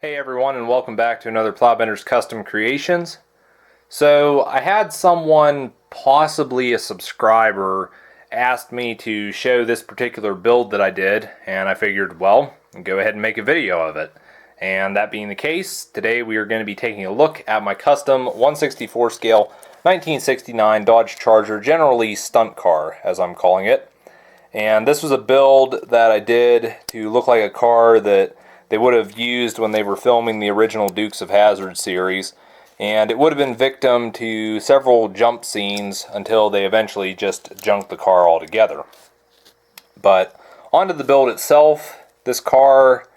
Hey everyone, and welcome back to another Plowbender's Custom Creations. So I had someone, possibly a subscriber, asked me to show this particular build that I did, and I figured, well, go ahead and make a video of it. And that being the case, today we are going to be taking a look at my custom 1/64 scale 1969 Dodge Charger General Lee stunt car, as I'm calling it. And this was a build that I did to look like a car that they would have used when they were filming the original Dukes of Hazzard series, and it would have been victim to several jump scenes until they eventually just junked the car altogether. But onto the build itself. This car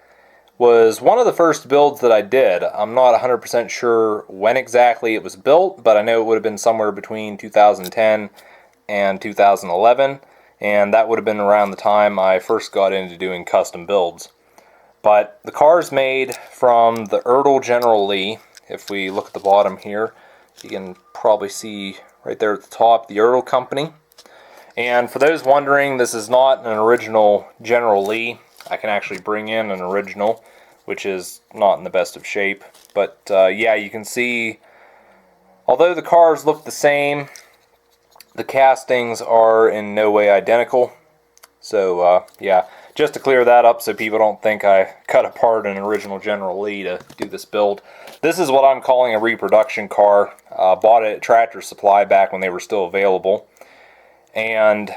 was one of the first builds that I did. I'm not 100% sure when exactly it was built, but I know it would have been somewhere between 2010 and 2011, and that would have been around the time I first got into doing custom builds. But the car is made from the General Lee. If we look at the bottom here, you can probably see right there at the top the company. And for those wondering, this is not an original General Lee. I can actually bring in an original, which is not in the best of shape. But yeah, you can see, although the cars look the same, the castings are in no way identical. So yeah, just to clear that up so people don't think I cut apart an original General Lee to do this build. This is what I'm calling a reproduction car. Bought it at Tractor Supply back when they were still available. And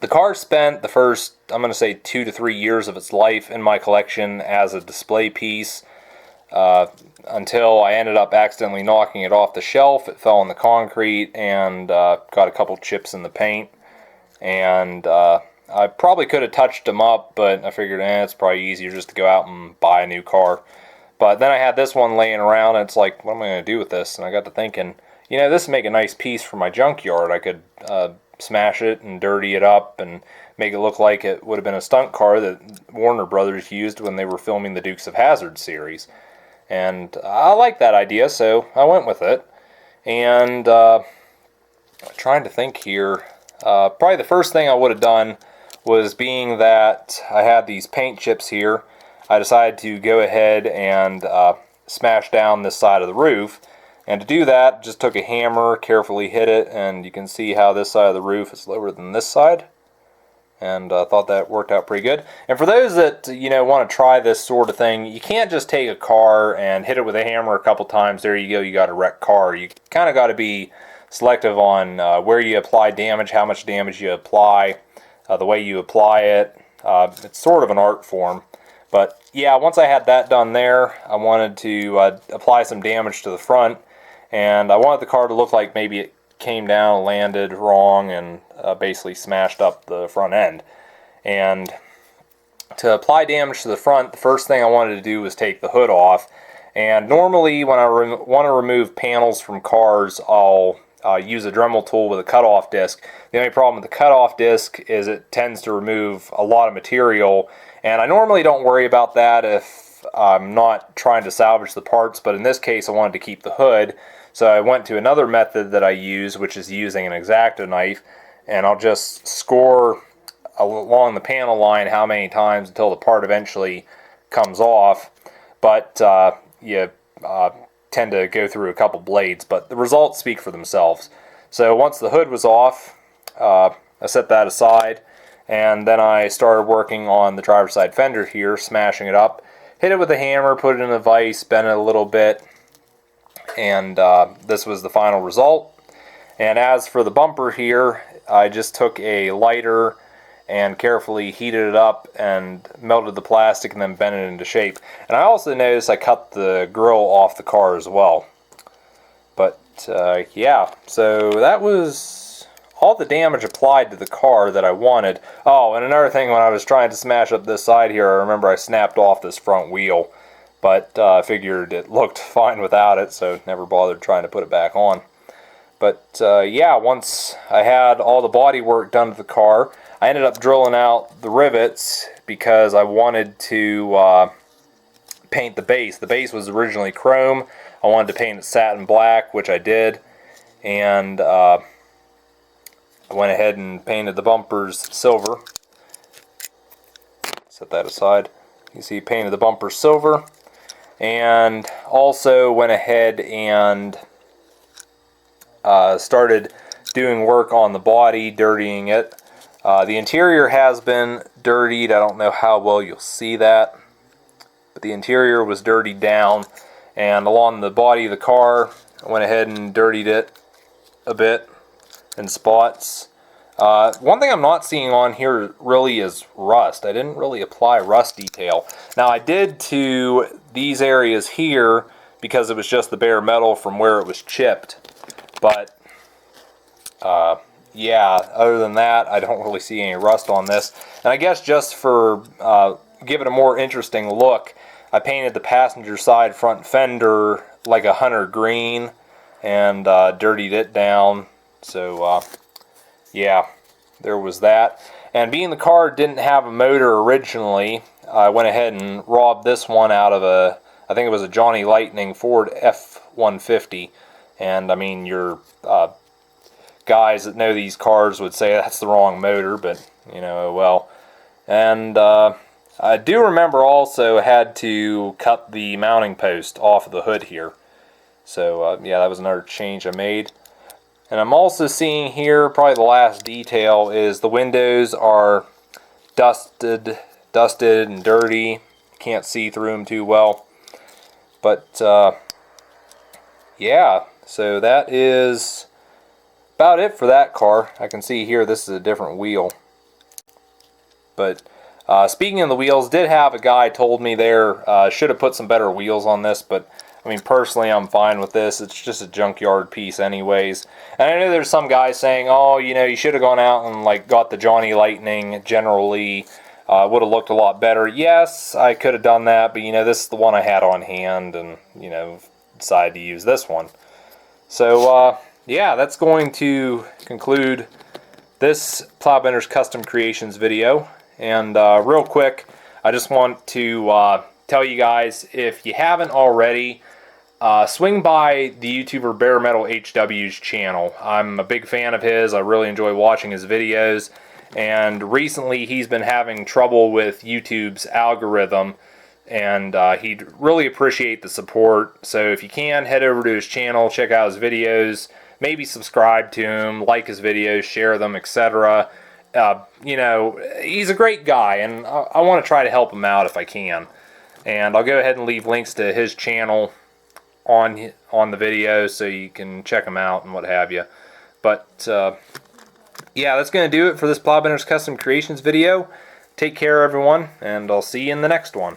the car spent the first, I'm going to say 2 to 3 years of its life in my collection as a display piece, until I ended up accidentally knocking it off the shelf. It fell on the concrete and got a couple chips in the paint. And I probably could have touched them up, but I figured it's probably easier just to go out and buy a new car. But then I had this one laying around, and it's like, what am I going to do with this? And I got to thinking, you know, this would make a nice piece for my junkyard. I could smash it and dirty it up and make it look like it would have been a stunt car that Warner Brothers used when they were filming the Dukes of Hazzard series. And I like that idea, so I went with it. And trying to think here, probably the first thing I would have done was, being that I had these paint chips here, I decided to go ahead and smash down this side of the roof. And to do that, just took a hammer, carefully hit it, and you can see how this side of the roof is lower than this side. And I thought that worked out pretty good. And for those that, you know, want to try this sort of thing, you can't just take a car and hit it with a hammer a couple times. There you go, you got a wrecked car. You kind of got to be selective on where you apply damage, how much damage you apply, the way you apply it. It's sort of an art form. But yeah, once I had that done there, I wanted to apply some damage to the front. And I wanted the car to look like maybe it came down, landed wrong, and basically smashed up the front end. And to apply damage to the front, the first thing I wanted to do was take the hood off. And normally when I want to remove panels from cars, I'll use a Dremel tool with a cutoff disc. The only problem with the cutoff disc is it tends to remove a lot of material, and I normally don't worry about that if I'm not trying to salvage the parts, but in this case I wanted to keep the hood. So I went to another method that I use, which is using an X-Acto knife, and I'll just score along the panel line how many times until the part eventually comes off. But you tend to go through a couple blades, but the results speak for themselves. So once the hood was off, I set that aside, and then I started working on the driver's side fender here, smashing it up. Hit it with a hammer, put it in a vise, bent it a little bit, and this was the final result. And as for the bumper here, I just took a lighter and carefully heated it up and melted the plastic and then bent it into shape. And I also noticed I cut the grill off the car as well. But yeah, so that was all the damage applied to the car that I wanted. Oh, and another thing, when I was trying to smash up this side here, I remember I snapped off this front wheel. But I figured it looked fine without it, so never bothered trying to put it back on. But yeah, once I had all the body work done to the car, I ended up drilling out the rivets because I wanted to paint the base. The base was originally chrome. I wanted to paint it satin black, which I did. And I went ahead and painted the bumpers silver. Set that aside. You see, painted the bumpers silver. and also went ahead and started doing work on the body, dirtying it. The interior has been dirtied. I don't know how well you'll see that, but the interior was dirtied down, and along the body of the car I went ahead and dirtied it a bit in spots. One thing I'm not seeing on here really is rust. I didn't really apply rust detail. Now I did to these areas here because it was just the bare metal from where it was chipped, but yeah, other than that I don't really see any rust on this. And I guess just for give it a more interesting look, I painted the passenger side front fender like a hunter green and dirtied it down. So yeah, there was that. And being the car didn't have a motor originally, I went ahead and robbed this one out of a, I think it was a Johnny Lightning Ford F-150. And I mean, your guys that know these cars would say that's the wrong motor, but you know, well. And I do remember also had to cut the mounting post off of the hood here. So yeah, that was another change I made. And I'm also seeing here, probably the last detail, is the windows are dusted and dirty. Can't see through them too well. But yeah, so that is about it for that car. I can see here this is a different wheel. But speaking of the wheels, did have a guy told me there should have put some better wheels on this, but I mean, personally, I'm fine with this. It's just a junkyard piece anyways. And I know there's some guys saying, oh, you know, you should have gone out and like got the Johnny Lightning generally. Would have looked a lot better. Yes, I could have done that, but you know, this is the one I had on hand, and you know, decided to use this one. So yeah, that's going to conclude this Plowbender's Custom Creations video. And real quick, I just want to tell you guys, if you haven't already, swing by the YouTuber baremetalHW's channel. I'm a big fan of his. I really enjoy watching his videos, and recently he's been having trouble with YouTube's algorithm, and he'd really appreciate the support. So if you can, head over to his channel, check out his videos, maybe subscribe to him, like his videos, share them, etc. You know, he's a great guy, and I want to try to help him out if I can. And I'll go ahead and leave links to his channel on the video so you can check him out and what have you. But yeah, that's going to do it for this Plowbender's Custom Creations video. Take care, everyone, and I'll see you in the next one.